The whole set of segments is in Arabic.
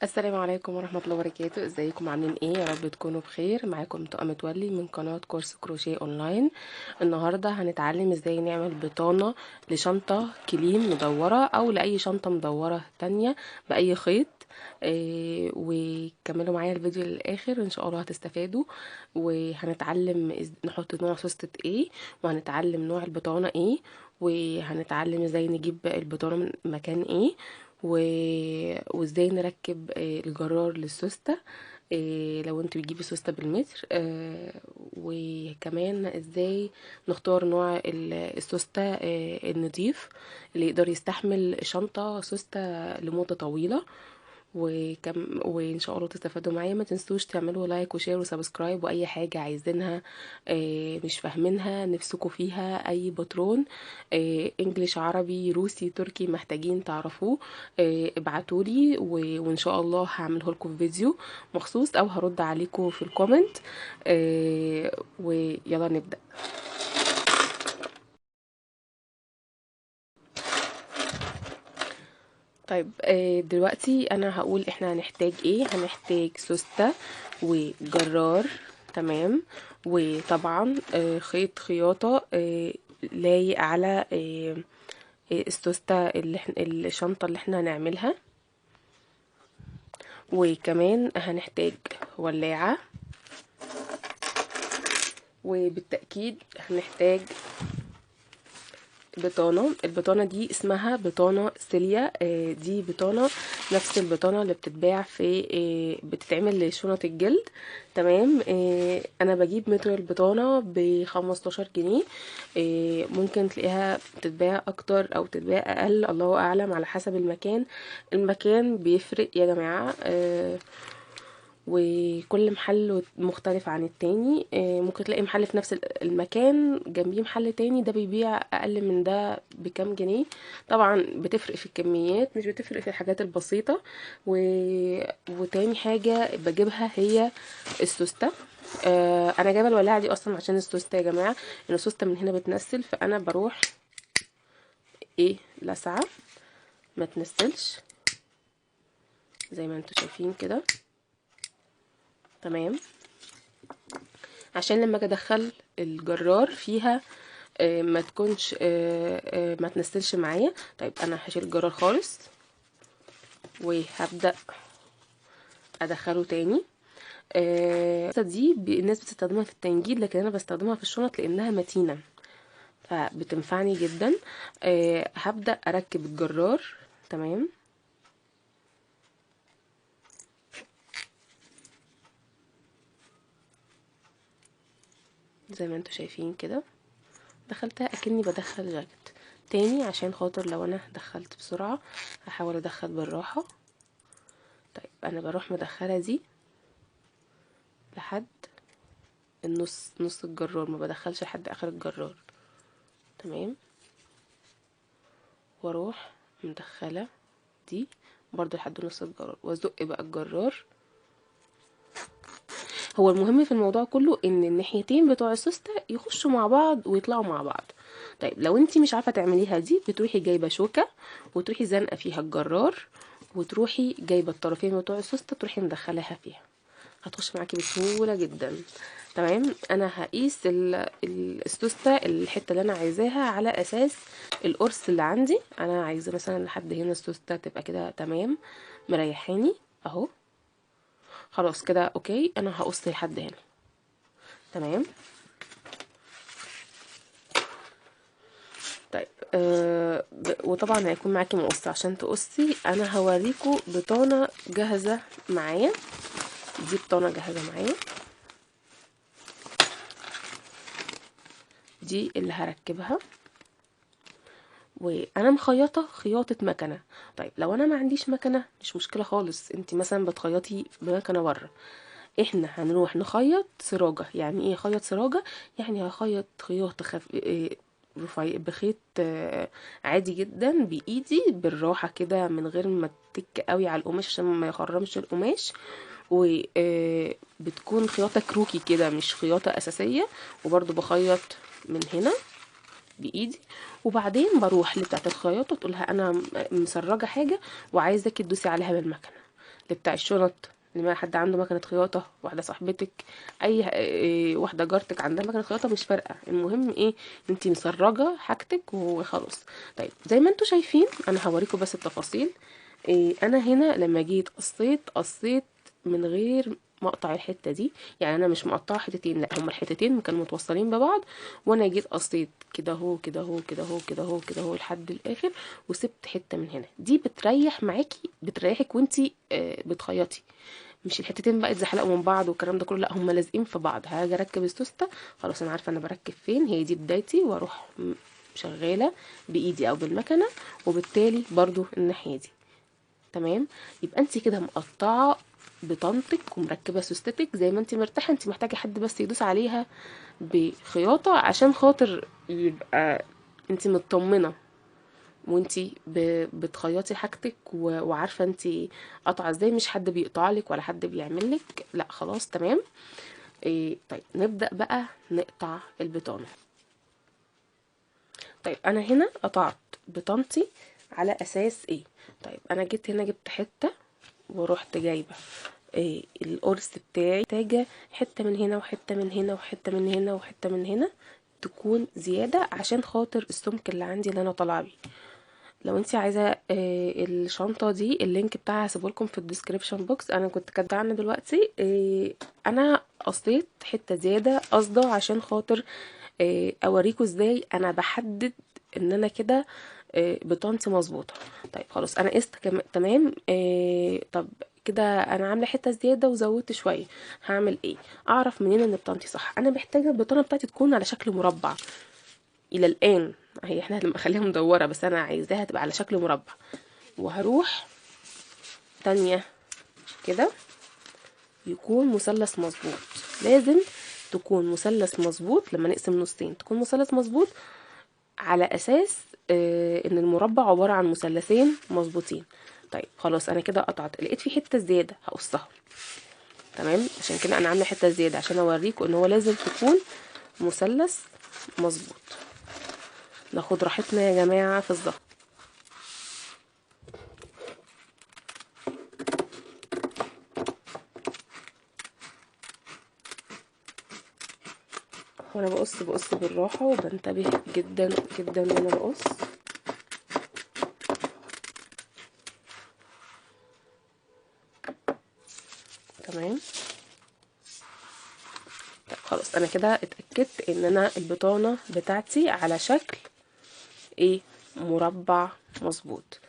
السلام عليكم ورحمة الله وبركاته. ازيكم عاملين ايه؟ يا رب تكونوا بخير. معاكم طاقة متولي من قناة كورس كروشيه اونلاين. النهاردة هنتعلم ازاي نعمل بطانة لشنطة كليم مدورة او لاي شنطة مدورة تانية باي خيط. وكملوا معايا الفيديو للاخر ان شاء الله هتستفادوا. وهنتعلم نحط نوع سوستة ايه، وهنتعلم نوع البطانة ايه، وهنتعلم ازاي نجيب البطانة من مكان ايه، و... وازاي نركب الجرار للسوستة. لو انت بتجيبي سوستة بالمتر. وكمان ازاي نختار نوع السوستة النضيف اللي يقدر يستحمل شنطة سوستة لمدة طويلة. وان شاء الله تستفادوا معايا. ما تنسوش تعملوا لايك وشير وسبسكرايب، واي حاجه عايزينها مش فاهمينها نفسكوا فيها، اي باترون انجليش عربي روسي تركي محتاجين تعرفوه ابعتولي، وان شاء الله هعمله لكم في فيديو مخصوص او هرد عليكم في الكومنت. ويلا نبدأ. طيب دلوقتي انا هقول احنا هنحتاج ايه. هنحتاج سوستة وجرار، تمام، وطبعا خيط خياطة لايق على السوستة الشنطة اللي احنا هنعملها. وكمان هنحتاج ولاعة، وبالتأكيد هنحتاج البطانة دي اسمها بطانة سيليا. دي بطانة نفس البطانة اللي بتتباع في بتتعمل لشنط الجلد، تمام. انا بجيب متر البطانة ب15 جنيه. ممكن تلاقيها بتتباع اكتر او تتباع اقل، الله اعلم، على حسب المكان. المكان بيفرق يا جماعة. وكل محل مختلف عن التاني. ممكن تلاقي محل في نفس المكان جنبيه محل تاني ده بيبيع اقل من ده بكام جنيه. طبعا بتفرق في الكميات، مش بتفرق في الحاجات البسيطة. وتاني حاجة بجيبها هي السوستة. انا جايبه الولاعه دي اصلا عشان السوسته يا جماعه، ان السوسته من هنا بتنسل، فانا بروح ايه لسعه ما تنسلش زي ما انتوا شايفين كده، تمام، عشان لما اجي ادخل الجرار فيها ما تكونش ما تنسلش معايا. طيب انا هشيل الجرار خالص وهبدأ ادخله تاني. دي الناس بتستخدمها في التنجيد، لكن انا بستخدمها في الشنط لانها متينة فبتنفعني جدا. هبدأ اركب الجرار، تمام. زي ما انتوا شايفين كده دخلتها اكني بدخل جاكيت تاني، عشان خاطر لو انا دخلت بسرعة هحاول ادخل بالراحة. طيب انا بروح مدخلة دي لحد نص الجرار، ما بدخلش لحد اخر الجرار، تمام. واروح مدخلة دي برضو لحد نص الجرار، وازق بقى الجرار. هو المهم في الموضوع كله ان الناحيتين بتوع السوستة يخشوا مع بعض ويطلعوا مع بعض. طيب لو انتي مش عارفة تعمليها دي، بتروحي جايبة شوكة وتروحي زنقة فيها الجرار، وتروحي جايبة الطرفين بتوع السوستة تروحي مدخلاها فيها، هتخش معاكي بسهولة جدا، تمام. انا هقيس السوستة الحتة اللي انا عايزاها على اساس القرص اللي عندي. انا عايزة مثلا لحد هنا السوستة تبقى كده تمام مريحاني اهو، خلاص كده اوكي. انا هقص لحد هنا، تمام. طيب وطبعا هيكون معاكي مقص عشان تقصي. انا هوريكم بطانة جاهزة معايا. دي بطانة جاهزة معايا، دي اللي هركبها، وانا مخيطه خياطه مكنه. طيب لو انا ما عنديش مكنه مش مشكله خالص، انت مثلا بتخيطي بمكنه بره. احنا هنروح نخيط سراجه. يعني ايه خيط سراجه؟ يعني هخيط خياطه رفيع بخيط عادي جدا بايدي بالراحه كده، من غير ما تك قوي على القماش عشان ما يخرمش القماش. وبتكون خياطه كروكي كده، مش خياطه اساسيه. وبرضو بخيط من هنا بايدي، وبعدين بروح لبتاعه الخياطه تقولها انا مسرجه حاجه وعايزاكي تدوسي عليها بالمكنه. اللي بتاع الشنط، اللي ما حد عنده مكنه خياطه، واحده صاحبتك، اي واحده جارتك عندها مكنه خياطه، مش فارقه، المهم ايه، انت مسرجه حاجتك وخلاص. طيب زي ما انتوا شايفين، انا هوريكم بس التفاصيل. انا هنا لما جيت قصيت من غير مقطع الحته دي، يعني انا مش مقطعه حتتين، لا هما الحتتين كانوا متوصلين ببعض، وانا جيت قصيت كده اهو كده اهو كده اهو كده اهو كده اهو لحد الاخر، وسبت حته من هنا. دي بتريح معاكي، بتريحك وانتي بتخيطي، مش الحتتين بقى يتزحلقوا من بعض والكلام ده كله، لا هما لازقين في بعض. هاجي اركب السوسته، خلاص انا عارفه انا بركب فين، هي دي بدايتي، واروح شغاله بايدي او بالمكنه، وبالتالي برضو الناحيه دي تمام. يبقى انت كده مقطعه بطنطك ومركبه سوستتك زي ما انت مرتاحه. انت محتاجه حد بس يدوس عليها بخياطه عشان خاطر يبقى انت مطمنه، وانتي بتخيطي حاجتك وعارفه انتي قطعه ازاي، مش حد بيقطعلك ولا حد بيعملك، لا خلاص تمام. طيب نبدا بقى نقطع البطانه. طيب انا هنا قطعت بطانتي على اساس ايه؟ طيب انا جيت هنا جبت حته ورحت جايبه القرص بتاعي، محتاجه حته من هنا وحته من هنا وحته من هنا وحته من هنا تكون زياده عشان خاطر السمك اللي عندي اللي انا طالعه بيه. لو انت عايزه الشنطه دي اللينك بتاعها هسيبهولكم في الديسكريبشن بوكس، انا كنت كاتبه عنه دلوقتي. انا قصيت حته زياده قصده عشان خاطر اوريكم ازاي انا بحدد ان انا كده بطانتي مظبوطه. طيب خلاص انا قست تمام. طب كده انا عامله حته زياده وزودت شويه، هعمل ايه؟ اعرف منين ان بطانتي صح؟ انا محتاجه البطانه بتاعتي تكون على شكل مربع. الى الان هي احنا لما اخليها مدوره، بس انا عايزاها تبقى على شكل مربع. وهروح تانية كده يكون مثلث مظبوط. لازم تكون مثلث مظبوط، لما نقسم نصين تكون مثلث مظبوط، على اساس ان المربع عبارة عن مثلثين مظبوطين. طيب خلاص انا كده قطعت، لقيت في حتة زيادة هقصها تمام. عشان كده انا عاملة حتة زيادة عشان اوريكم ان هو لازم تكون مثلث مظبوط. ناخد راحتنا يا جماعة في الظهر. وانا بقص بالراحة وبنتبه جدا جدا وانا بقص. تمام. طيب خلاص انا كده اتأكدت ان انا البطانة بتاعتي على شكل ايه، مربع مظبوط.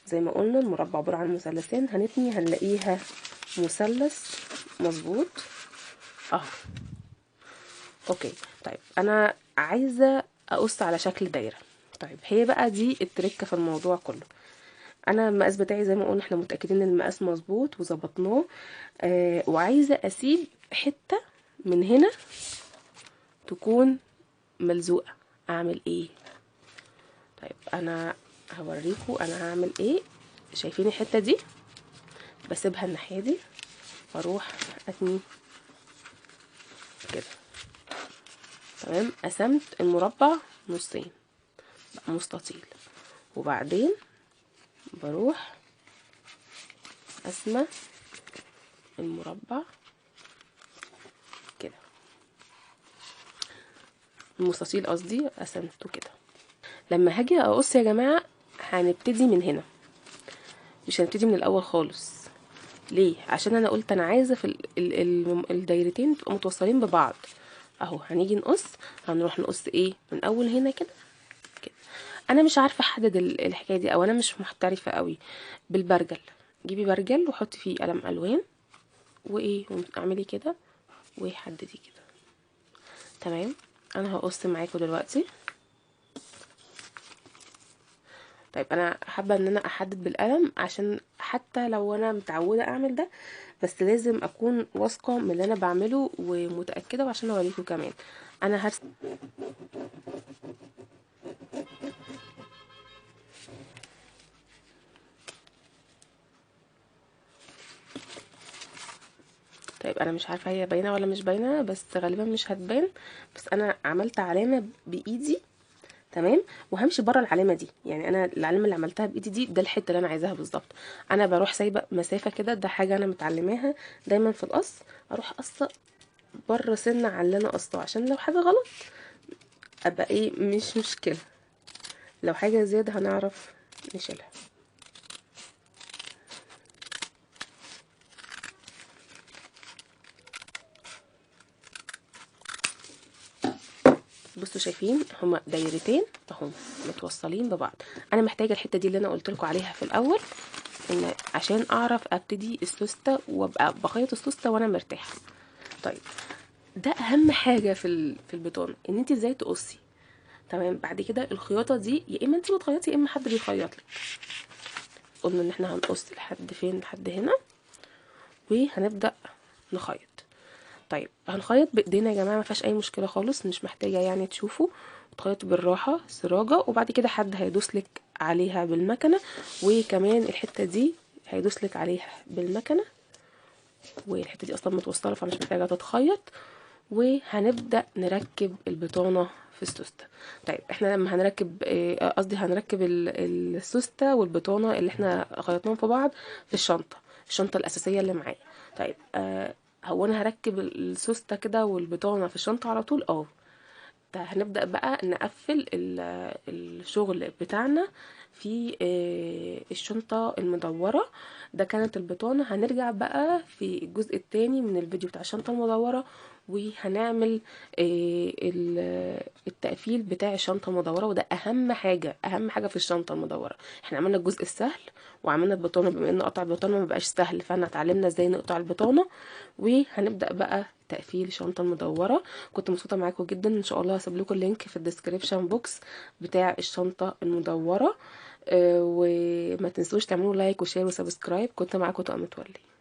زي ما قلنا المربع عبارة عن مثلثين، هنتني هنلاقيها مثلث مظبوط اهو. اوكي. طيب انا عايزة اقص على شكل دايرة. طيب هي بقى دي التركة في الموضوع كله. انا المقاس بتاعي زي ما قلنا احنا متأكدين ان المقاس مظبوط وظبطناه. وعايزة اسيب حتة من هنا تكون ملزوقة. اعمل ايه؟ طيب انا هوريكم انا هعمل ايه. شايفين الحتة دي؟ بسيبها الناحية دي واروح اتني كده تمام. قسمت المربع نصين بقى مستطيل، وبعدين بروح قسمة المربع كده، المستطيل قصدي قسمته كده. لما هاجي اقص يا جماعة هنبتدي من هنا، مش هنبتدي من الاول خالص. ليه؟ عشان انا قلت انا عايزه في الدايرتين تبقى متوصلين ببعض اهو. هنيجي نقص، هنروح نقص ايه من اول هنا كده كده. انا مش عارفه احدد الحكايه دي، او انا مش محترفه قوي بالبرجل. جيبي برجل وحطي فيه قلم الوان وايه، واعملي كده وحددي كده تمام. انا هقص معاكم دلوقتي. طيب انا حابه ان انا احدد بالقلم عشان حتى لو انا متعوده اعمل ده، بس لازم اكون واثقه من اللي انا بعمله ومتاكده، وعشان اوريكم كمان انا هرسم. طيب انا مش عارفه هي باينه ولا مش باينه، بس غالبا مش هتبان. بس انا عملت علامه بايدي تمام. وهمشي بره العلامه دي، يعني انا العلامه اللي عملتها بايدي دي ده الحته اللي انا عايزاها بالظبط. انا بروح سايبه مسافه كده، ده حاجه انا متعلماها دايما في القص، اروح قصه بره سنه على اللي انا قصته، عشان لو حاجه غلط ابقى ايه مش مشكله، لو حاجه زياده هنعرف نشيلها. بصوا شايفين هما دايرتين اهم متوصلين ببعض. انا محتاجه الحته دي اللي انا قلت لكم عليها في الاول، ان عشان اعرف ابتدي السوسته وابقى بخيط السوسته وانا مرتاحه. طيب ده اهم حاجه في البطانه، ان انت ازاي تقصي. تمام. بعد كده الخياطه دي يا اما انت بتخيطي يا اما حد بيخيط لك. قلنا ان احنا هنقص لحد فين؟ لحد هنا، وهنبدا نخيط. طيب هنخيط بايدينا يا جماعه، ما فيهاش اي مشكله خالص، مش محتاجه يعني تشوفوا، تخيطوا بالراحه سراجه، وبعد كده حد هيدوس لك عليها بالمكنه، وكمان الحته دي هيدوس لك عليها بالمكنه، والحته دي اصلا متوصله فمش محتاجه تتخيط. وهنبدا نركب البطانه في السوسته. طيب احنا لما هنركب قصدي هنركب السوسته والبطانه اللي احنا خيطناهم في بعض في الشنطه الاساسيه اللي معايا. طيب هو انا هركب السوسته كده والبطانه في الشنطه على طول؟ هنبدأ بقى نقفل الشغل بتاعنا في الشنطة المدورة. ده كانت البطانة. هنرجع بقى في الجزء التاني من الفيديو بتاع الشنطة المدورة، وهنعمل التقفيل بتاع الشنطة المدورة، وده أهم حاجة، أهم حاجة في الشنطة المدورة. احنا عملنا الجزء السهل وعملنا البطانة، بما ان قطع البطانة مبقاش سهل فاحنا اتعلمنا ازاي نقطع البطانة، وهنبدأ بقى تقفيل الشنطة المدورة. كنت مبسوطة معاكم جدا، ان شاء الله هسيب لكم اللينك في الديسكريبشن بوكس بتاع الشنطة المدورة. وما تنسوش تعملوا لايك وشير وسبسكرايب. كنت معاكم طقم متولي.